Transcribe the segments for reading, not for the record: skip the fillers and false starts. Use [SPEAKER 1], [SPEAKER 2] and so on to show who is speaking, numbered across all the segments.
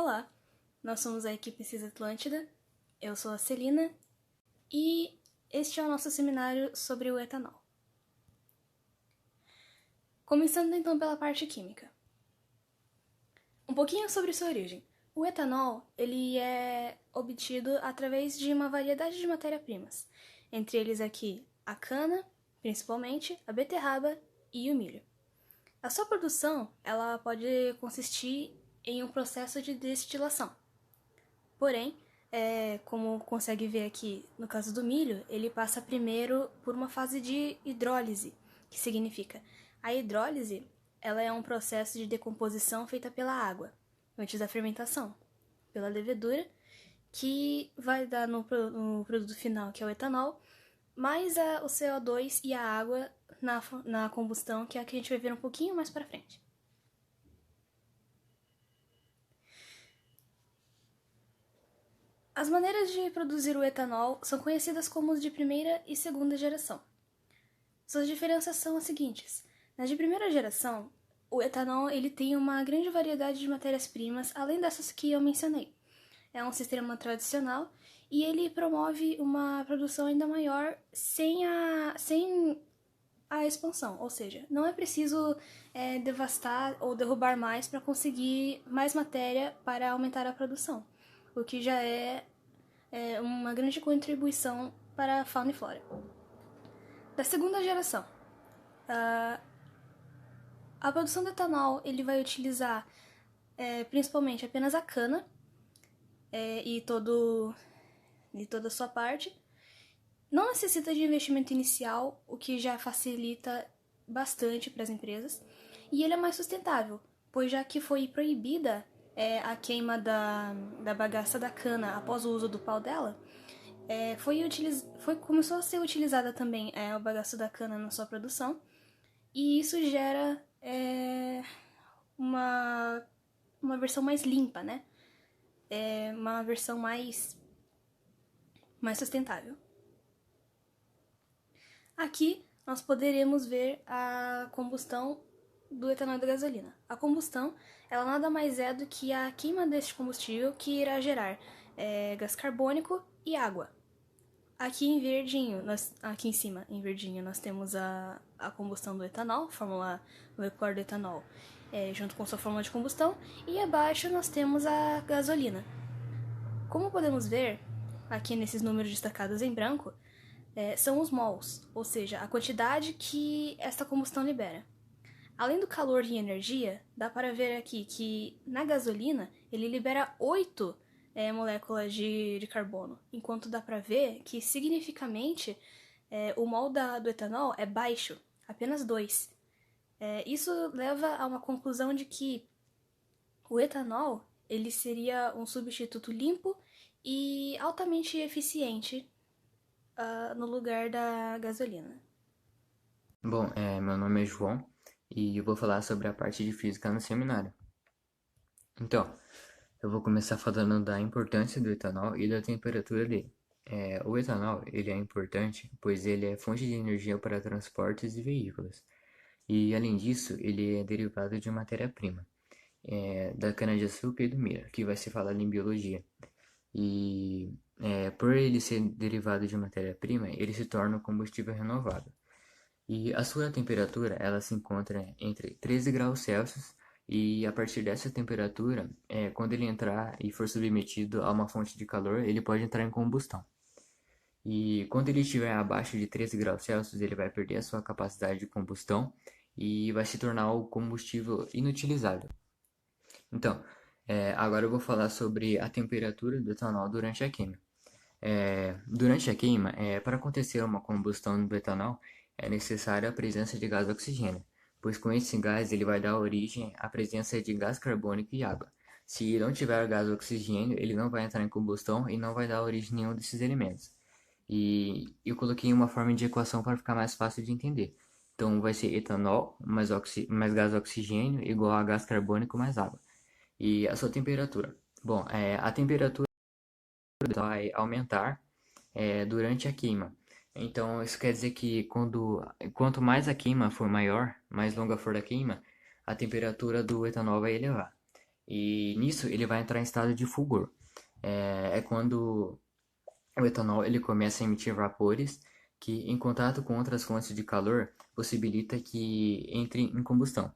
[SPEAKER 1] Olá, nós somos a equipe Cis Atlântida, eu sou a Celina e este é o nosso seminário sobre o etanol. Começando então pela parte química. Um pouquinho sobre sua origem. O etanol ele é obtido através de uma variedade de matérias-primas, entre eles aqui a cana, principalmente, a beterraba e o milho. A sua produção ela pode consistir em um processo de destilação. Porém, como consegue ver aqui no caso do milho, ele passa primeiro por uma fase de hidrólise, que significa a hidrólise ela é um processo de decomposição feita pela água, antes da fermentação, pela levedura, que vai dar no produto final, que é o etanol, mais o CO2 e a água na combustão, que é a que a gente vai ver um pouquinho mais para frente. As maneiras de produzir o etanol são conhecidas como os de primeira e segunda geração. Suas diferenças são as seguintes. Nas de primeira geração, o etanol ele tem uma grande variedade de matérias-primas, além dessas que eu mencionei. É um sistema tradicional e ele promove uma produção ainda maior sem a expansão, ou seja, não é preciso devastar ou derrubar mais para conseguir mais matéria para aumentar a produção, o que já é uma grande contribuição para a fauna e flora. Da segunda geração, a produção de etanol ele vai utilizar principalmente apenas a cana e toda a sua parte. Não necessita de investimento inicial, o que já facilita bastante para as empresas. E ele é mais sustentável, pois já que foi proibida a queima da bagaça da cana após o uso do pau dela, começou a ser utilizada também o bagaço da cana na sua produção, e isso gera uma versão mais limpa, né? Uma versão mais sustentável. Aqui nós poderemos ver a combustão do etanol e da gasolina. A combustão ela nada mais é do que a queima deste combustível que irá gerar gás carbônico e água. Aqui em verdinho, aqui em cima, em verdinho, nós temos a combustão do etanol, fórmula molecular do etanol, junto com sua fórmula de combustão, e abaixo nós temos a gasolina. Como podemos ver, aqui nesses números destacados em branco, são os mols, ou seja, a quantidade que esta combustão libera. Além do calor e energia, dá para ver aqui que na gasolina ele libera 8 moléculas de carbono, enquanto dá para ver que significativamente o mol do etanol é baixo, apenas 2. Isso leva a uma conclusão de que o etanol ele seria um substituto limpo e altamente eficiente no lugar da gasolina.
[SPEAKER 2] Bom, meu nome é João e eu vou falar sobre a parte de física no seminário. Então, eu vou começar falando da importância do etanol e da temperatura dele. O etanol ele é importante pois ele é fonte de energia para transportes e veículos. E além disso, ele é derivado de matéria-prima, da cana-de-açúcar e do milho, que vai ser falado em biologia. E por ele ser derivado de matéria-prima, ele se torna um combustível renovável. E a sua temperatura, ela se encontra entre 13 graus Celsius e a partir dessa temperatura, quando ele entrar e for submetido a uma fonte de calor, ele pode entrar em combustão. E quando ele estiver abaixo de 13 graus Celsius, ele vai perder a sua capacidade de combustão e vai se tornar o combustível inutilizável. Então, agora eu vou falar sobre a temperatura do etanol durante a queima. Durante a queima, para acontecer uma combustão do etanol, é necessária a presença de gás oxigênio, pois com esse gás ele vai dar origem à presença de gás carbônico e água. Se não tiver gás oxigênio, ele não vai entrar em combustão e não vai dar origem a nenhum desses elementos. E eu coloquei uma forma de equação para ficar mais fácil de entender. Então vai ser etanol mais gás oxigênio igual a gás carbônico mais água. E a sua temperatura? Bom, a temperatura vai aumentar durante a queima. Então, isso quer dizer que quanto mais a queima for maior, mais longa for a queima, a temperatura do etanol vai elevar. E nisso ele vai entrar em estado de fulgor. É quando o etanol ele começa a emitir vapores que, em contato com outras fontes de calor, possibilita que entre em combustão.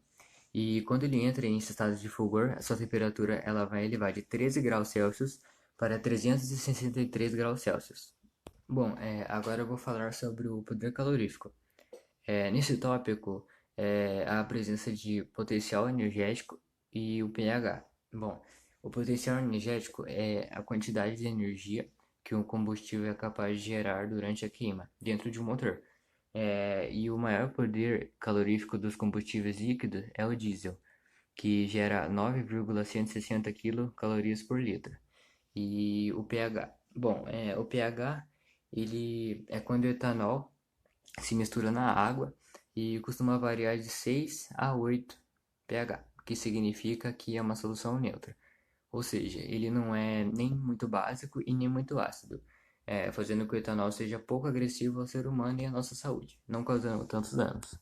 [SPEAKER 2] E quando ele entra em esse estado de fulgor, a sua temperatura ela vai elevar de 13 graus Celsius para 363 graus Celsius. Bom, agora eu vou falar sobre o poder calorífico. Nesse tópico, há a presença de potencial energético e o pH. Bom, o potencial energético é a quantidade de energia que um combustível é capaz de gerar durante a queima, dentro de um motor. E o maior poder calorífico dos combustíveis líquidos é o diesel, que gera 9,160 quilocalorias por litro. E o pH. Bom, o pH ele é quando o etanol se mistura na água e costuma variar de 6 a 8 pH, que significa que é uma solução neutra. Ou seja, ele não é nem muito básico e nem muito ácido, fazendo que o etanol seja pouco agressivo ao ser humano e à nossa saúde, não causando tantos danos.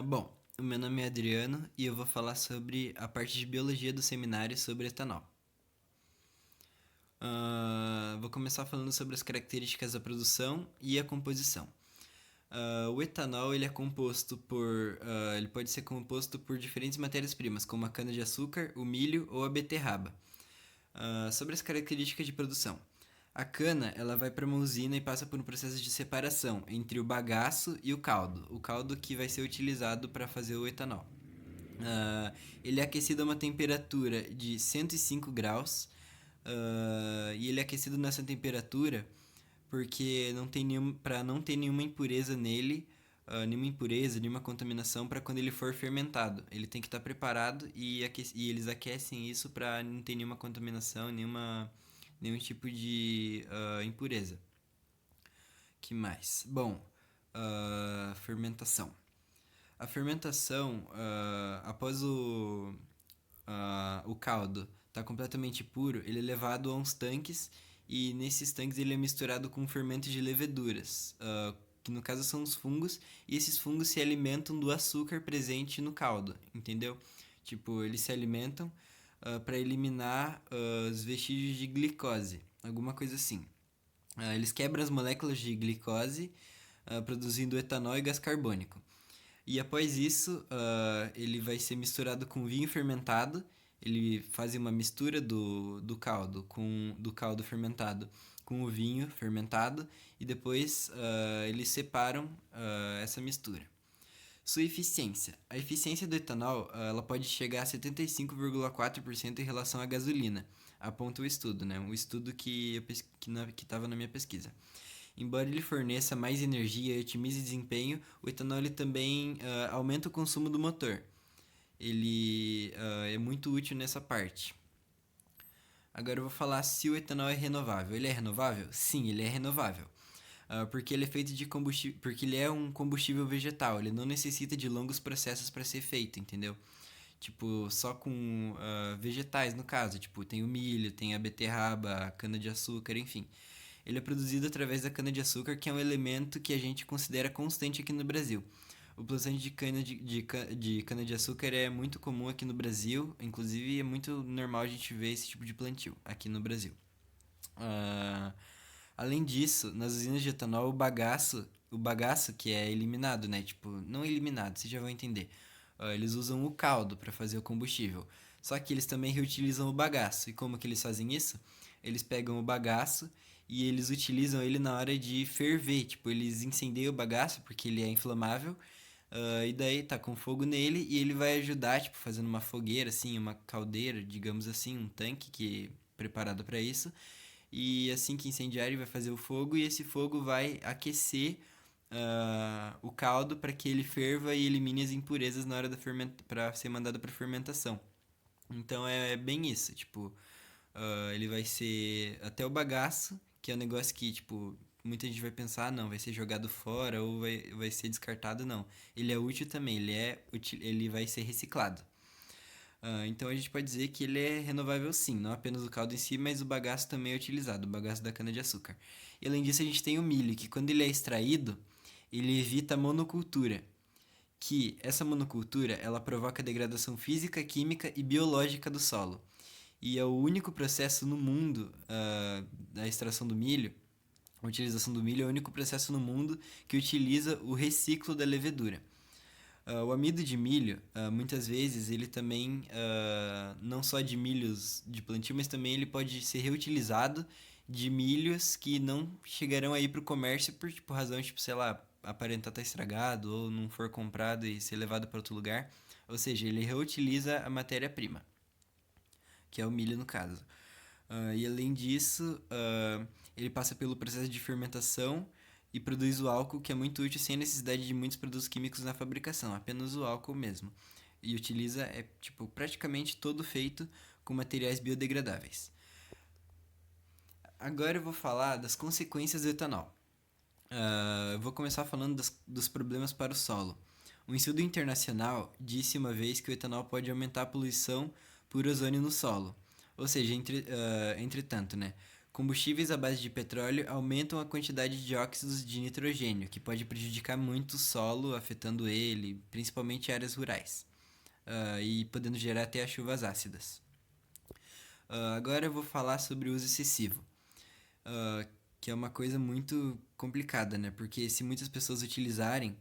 [SPEAKER 3] Bom, o meu nome é Adriano e eu vou falar sobre a parte de biologia do seminário sobre etanol. Vou começar falando sobre as características da produção e a composição. O etanol ele é composto ele pode ser composto por diferentes matérias-primas, como a cana-de-açúcar, o milho ou a beterraba. Sobre as características de produção. A cana ela vai para uma usina e passa por um processo de separação entre o bagaço e o caldo que vai ser utilizado para fazer o etanol. Ele é aquecido a uma temperatura de 105 graus e ele é aquecido nessa temperatura porque para não ter nenhuma impureza nele, nenhuma impureza, nenhuma contaminação para quando ele for fermentado. Ele tem que estar preparado e eles aquecem isso para não ter nenhuma contaminação, nenhum tipo de impureza. Que mais? Bom, fermentação. A fermentação, após o caldo estar completamente puro, ele é levado a uns tanques e nesses tanques ele é misturado com fermentos de leveduras, que no caso são os fungos, e esses fungos se alimentam do açúcar presente no caldo, entendeu? Tipo, eles se alimentam para eliminar os vestígios de glicose, alguma coisa assim. Eles quebram as moléculas de glicose, produzindo etanol e gás carbônico. E após isso, ele vai ser misturado com vinho fermentado. Ele faz uma mistura do caldo fermentado com o vinho fermentado e depois eles separam essa mistura. Sua eficiência. A eficiência do etanol ela pode chegar a 75,4% em relação à gasolina, aponta o estudo, né? Um estudo que estava na minha pesquisa. Embora ele forneça mais energia e otimize desempenho, o etanol ele também aumenta o consumo do motor. Ele é muito útil nessa parte. Agora eu vou falar se o etanol é renovável. Ele é renovável? Sim, ele é renovável. Porque ele é feito de combustível, porque ele é um combustível vegetal, ele não necessita de longos processos para ser feito, entendeu? Tipo, só com vegetais no caso, tipo, tem o milho, tem a beterraba, a cana-de-açúcar, enfim. Ele é produzido através da cana-de-açúcar, que é um elemento que a gente considera constante aqui no Brasil. O plantio de cana-de-açúcar é muito comum aqui no Brasil, inclusive é muito normal a gente ver esse tipo de plantio aqui no Brasil. Além disso, nas usinas de etanol, o bagaço que é eliminado, né? Tipo, não eliminado, vocês já vão entender. Eles usam o caldo para fazer o combustível. Só que eles também reutilizam o bagaço. E como que eles fazem isso? Eles pegam o bagaço e eles utilizam ele na hora de ferver. Tipo, eles incendeiam o bagaço porque ele é inflamável. E daí tá com fogo nele e ele vai ajudar, tipo, fazendo uma fogueira, assim, uma caldeira, digamos assim, um tanque que preparado para isso. E assim que incendiar, ele vai fazer o fogo e esse fogo vai aquecer o caldo para que ele ferva e elimine as impurezas na hora da para ser mandado para fermentação. Então é bem isso, tipo, ele vai ser até o bagaço, que é um negócio que, tipo, muita gente vai pensar, não, vai ser jogado fora ou vai ser descartado, não. Ele é útil também, ele vai ser reciclado. Então a gente pode dizer que ele é renovável sim, não apenas o caldo em si, mas o bagaço também é utilizado, o bagaço da cana-de-açúcar. E além disso, a gente tem o milho, que quando ele é extraído, ele evita a monocultura, que essa monocultura ela provoca degradação física, química e biológica do solo. E é o único processo no mundo da extração do milho, a utilização do milho é o único processo no mundo que utiliza o reciclo da levedura. O amido de milho, muitas vezes, ele também, não só de milhos de plantio, mas também ele pode ser reutilizado de milhos que não chegarão aí para o comércio por tipo, razão, tipo, sei lá, aparentar estar estragado ou não for comprado e ser levado para outro lugar. Ou seja, ele reutiliza a matéria-prima, que é o milho no caso. E além disso, ele passa pelo processo de fermentação e produz o álcool, que é muito útil sem a necessidade de muitos produtos químicos na fabricação, apenas o álcool mesmo. E utiliza, tipo, praticamente todo feito com materiais biodegradáveis. Agora eu vou falar das consequências do etanol. Eu vou começar falando dos problemas para o solo. Um estudo internacional disse uma vez que o etanol pode aumentar a poluição por ozônio no solo. Ou seja, entretanto, né, combustíveis à base de petróleo aumentam a quantidade de óxidos de nitrogênio, que pode prejudicar muito o solo, afetando ele, principalmente áreas rurais, e podendo gerar até chuvas ácidas. Agora eu vou falar sobre o uso excessivo, que é uma coisa muito complicada, né? Porque se muitas pessoas utilizarem,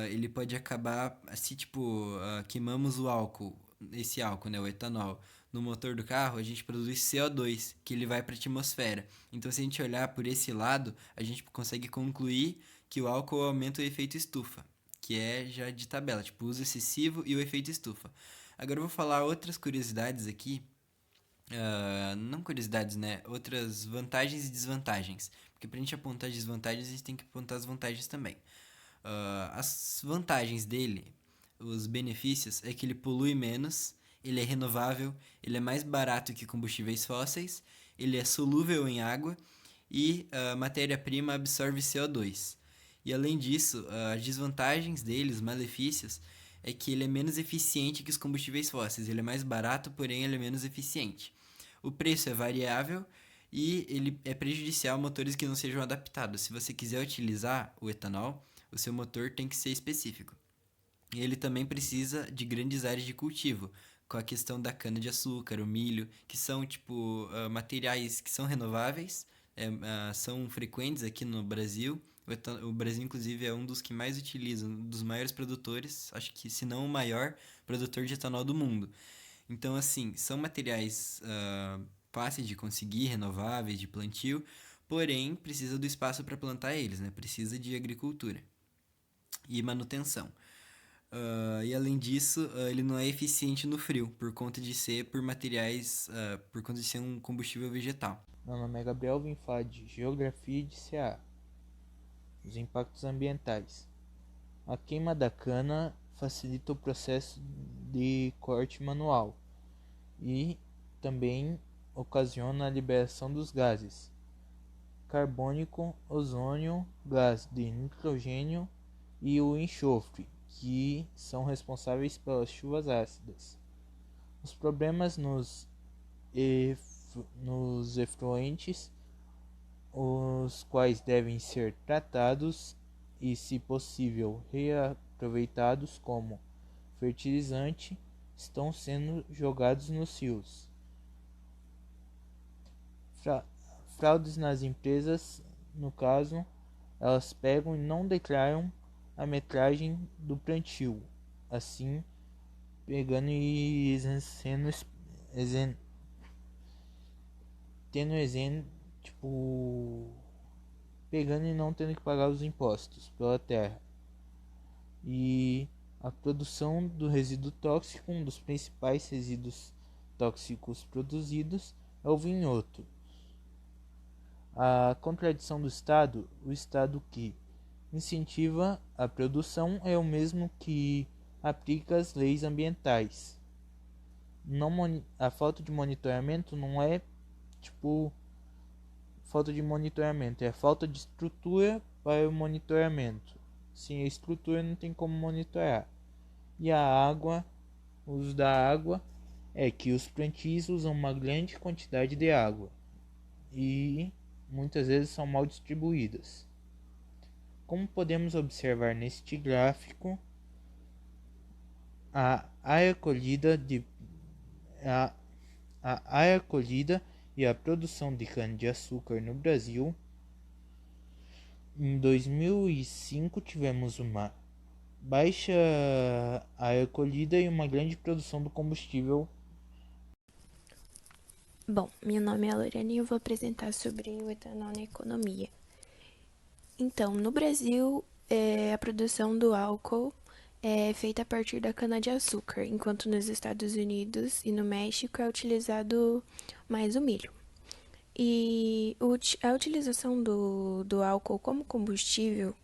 [SPEAKER 3] ele pode acabar, se tipo, queimamos o álcool, esse álcool, né, o etanol, no motor do carro, a gente produz CO2, que ele vai para a atmosfera. Então, se a gente olhar por esse lado, a gente consegue concluir que o álcool aumenta o efeito estufa, que é já de tabela, tipo, uso excessivo e o efeito estufa. Agora eu vou falar outras curiosidades aqui, não curiosidades, né? Outras vantagens e desvantagens. Porque pra gente apontar as desvantagens, a gente tem que apontar as vantagens também. As vantagens dele, os benefícios, é que ele polui menos, ele é renovável, ele é mais barato que combustíveis fósseis, ele é solúvel em água e a matéria-prima absorve CO2. E além disso, as desvantagens dele, os malefícios, é que ele é menos eficiente que os combustíveis fósseis. Ele é mais barato, porém ele é menos eficiente. O preço é variável e ele é prejudicial a motores que não sejam adaptados. Se você quiser utilizar o etanol, o seu motor tem que ser específico. E ele também precisa de grandes áreas de cultivo, com a questão da cana-de-açúcar, o milho, que são tipo materiais que são renováveis, são frequentes aqui no Brasil. O Brasil, inclusive, é um dos que mais utiliza, um dos maiores produtores, acho que se não o maior produtor de etanol do mundo. Então, assim, são materiais fáceis de conseguir, renováveis, de plantio, porém precisa do espaço para plantar eles, né? Precisa de agricultura e manutenção. E além disso, ele não é eficiente no frio, por conta de ser por materiais, por conta de ser um combustível vegetal.
[SPEAKER 4] Meu nome é Gabriel, vim falar de Geografia e de CA. Os impactos ambientais. A queima da cana facilita o processo de corte manual e também ocasiona a liberação dos gases carbônico, ozônio, gás de nitrogênio e o enxofre, que são responsáveis pelas chuvas ácidas. Os problemas nos efluentes, os quais devem ser tratados e, se possível, reaproveitados como fertilizante, estão sendo jogados nos rios. Fraudes nas empresas, no caso, elas pegam e não declaram a metragem do plantio, assim pegando e pegando e não tendo que pagar os impostos pela terra. E a produção do resíduo tóxico, um dos principais resíduos tóxicos produzidos, é o vinhoto. A contradição do Estado, o Estado que incentiva a produção é o mesmo que aplica as leis ambientais. A falta de monitoramento não é falta de monitoramento, é falta de estrutura para o monitoramento. Sem a estrutura não tem como monitorar. E a água, o uso da água é que os plantios usam uma grande quantidade de água e muitas vezes são mal distribuídas. Como podemos observar neste gráfico, a recolhida a recolhida e a produção de cana-de-açúcar no Brasil. Em 2005 tivemos uma baixa a recolhida e uma grande produção do combustível.
[SPEAKER 5] Bom, meu nome é Lorena e eu vou apresentar sobre o etanol na economia. Então, no Brasil, a produção do álcool é feita a partir da cana-de-açúcar, enquanto nos Estados Unidos e no México é utilizado mais o milho. E a utilização do álcool como combustível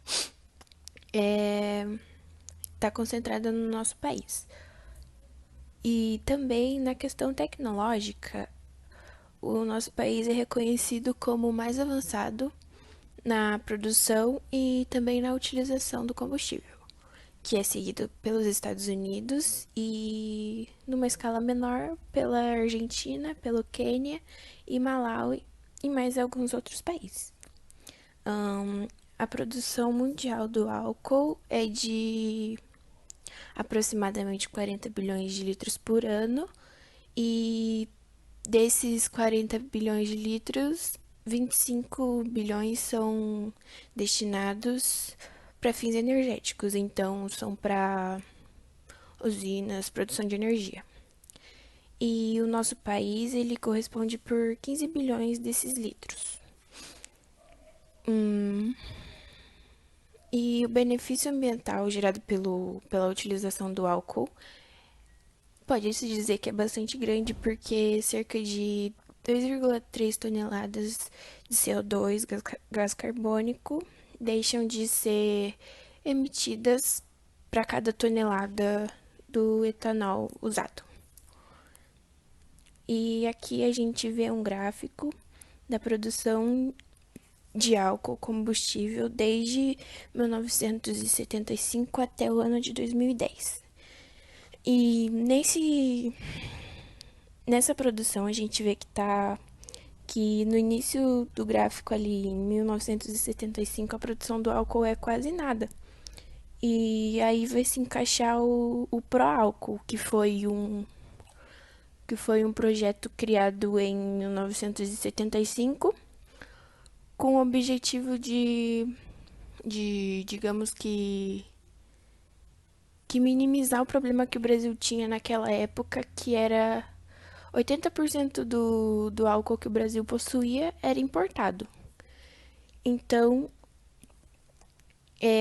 [SPEAKER 5] está concentrada no nosso país. E também na questão tecnológica, o nosso país é reconhecido como o mais avançado na produção e também na utilização do combustível, que é seguido pelos Estados Unidos e, numa escala menor, pela Argentina, pelo Quênia e Malawi e mais alguns outros países. A produção mundial do álcool é de aproximadamente 40 bilhões de litros por ano e desses 40 bilhões de litros, 25 bilhões são destinados para fins energéticos, então são para usinas, produção de energia. E o nosso país, ele corresponde por 15 bilhões desses litros. E o benefício ambiental gerado pela utilização do álcool pode-se dizer que é bastante grande, porque cerca de 2,3 toneladas de CO2, gás carbônico, deixam de ser emitidas para cada tonelada do etanol usado. E aqui a gente vê um gráfico da produção de álcool combustível desde 1975 até o ano de 2010. E nessa produção a gente vê que no início do gráfico ali, em 1975, a produção do álcool é quase nada. E aí vai se encaixar o Proálcool, que foi um projeto criado em 1975 com o objetivo de digamos que minimizar o problema que o Brasil tinha naquela época, que era 80% do álcool que o Brasil possuía era importado. Então,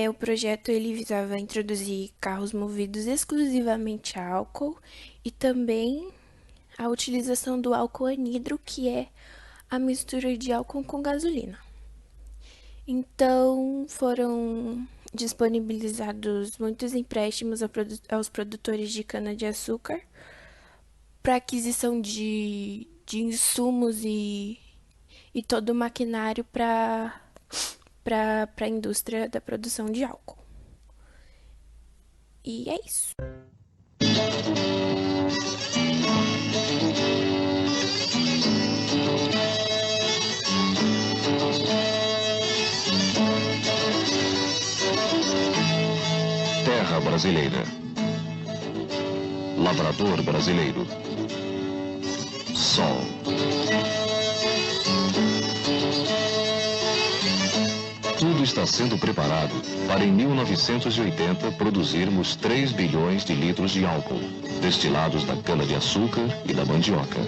[SPEAKER 5] o projeto ele visava introduzir carros movidos exclusivamente a álcool e também a utilização do álcool anidro, que é a mistura de álcool com gasolina. Então, foram disponibilizados muitos empréstimos aos produtores de cana-de-açúcar para aquisição de insumos e todo o maquinário para a indústria da produção de álcool. E é isso.
[SPEAKER 6] Terra brasileira. Lavrador brasileiro. Sol. Tudo está sendo preparado para em 1980 produzirmos 3 bilhões de litros de álcool, destilados da cana-de-açúcar e da mandioca.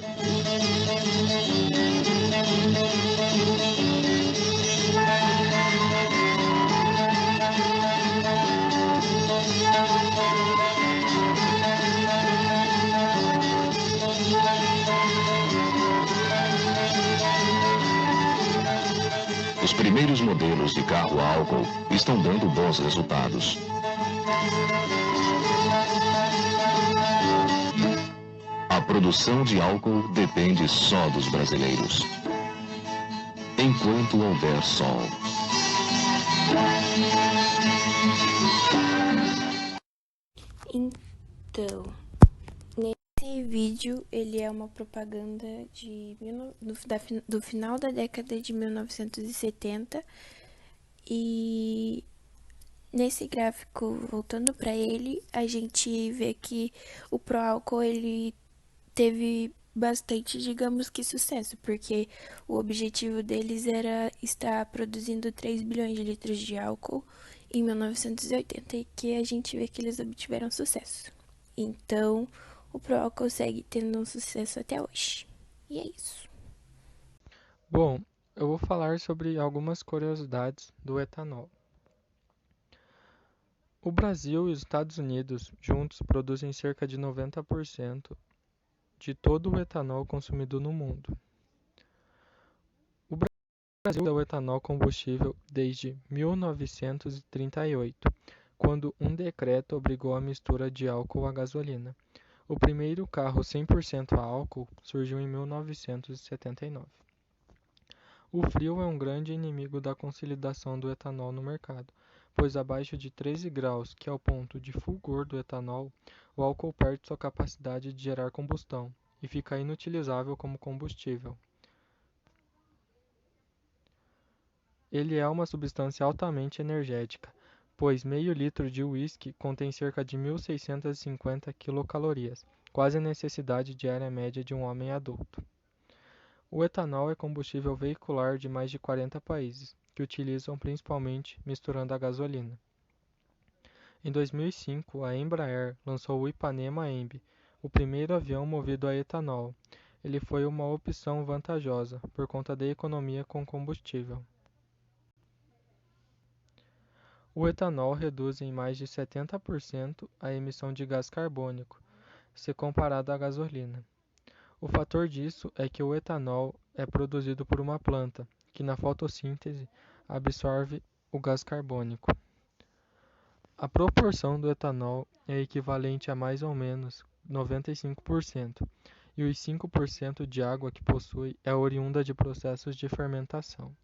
[SPEAKER 6] Os primeiros modelos de carro a álcool estão dando bons resultados. A produção de álcool depende só dos brasileiros. Enquanto houver sol.
[SPEAKER 5] Então, nesse vídeo ele é uma propaganda do final da década de 1970 e Nesse gráfico, voltando para ele, a gente vê que o pró-álcool ele teve bastante, digamos que sucesso, porque o objetivo deles era estar produzindo 3 bilhões de litros de álcool em 1980 e que a gente vê que eles obtiveram sucesso. Então, o pró-álcool segue tendo um sucesso até hoje. E é isso.
[SPEAKER 7] Bom, eu vou falar sobre algumas curiosidades do etanol. O Brasil e os Estados Unidos juntos produzem cerca de 90% de todo o etanol consumido no mundo. O Brasil usa o etanol combustível desde 1938, quando um decreto obrigou a mistura de álcool à gasolina. O primeiro carro 100% a álcool surgiu em 1979. O frio é um grande inimigo da consolidação do etanol no mercado, pois abaixo de 13 graus, que é o ponto de fulgor do etanol, o álcool perde sua capacidade de gerar combustão e fica inutilizável como combustível. Ele é uma substância altamente energética, pois meio litro de uísque contém cerca de 1.650 quilocalorias, quase a necessidade diária média de um homem adulto. O etanol é combustível veicular de mais de 40 países, que utilizam principalmente misturando a gasolina. Em 2005, a Embraer lançou o Ipanema EMB, o primeiro avião movido a etanol. Ele foi uma opção vantajosa, por conta da economia com combustível. O etanol reduz em mais de 70% a emissão de gás carbônico, se comparado à gasolina. O fator disso é que o etanol é produzido por uma planta, que na fotossíntese absorve o gás carbônico. A proporção do etanol é equivalente a mais ou menos 95%, e os 5% de água que possui é oriunda de processos de fermentação.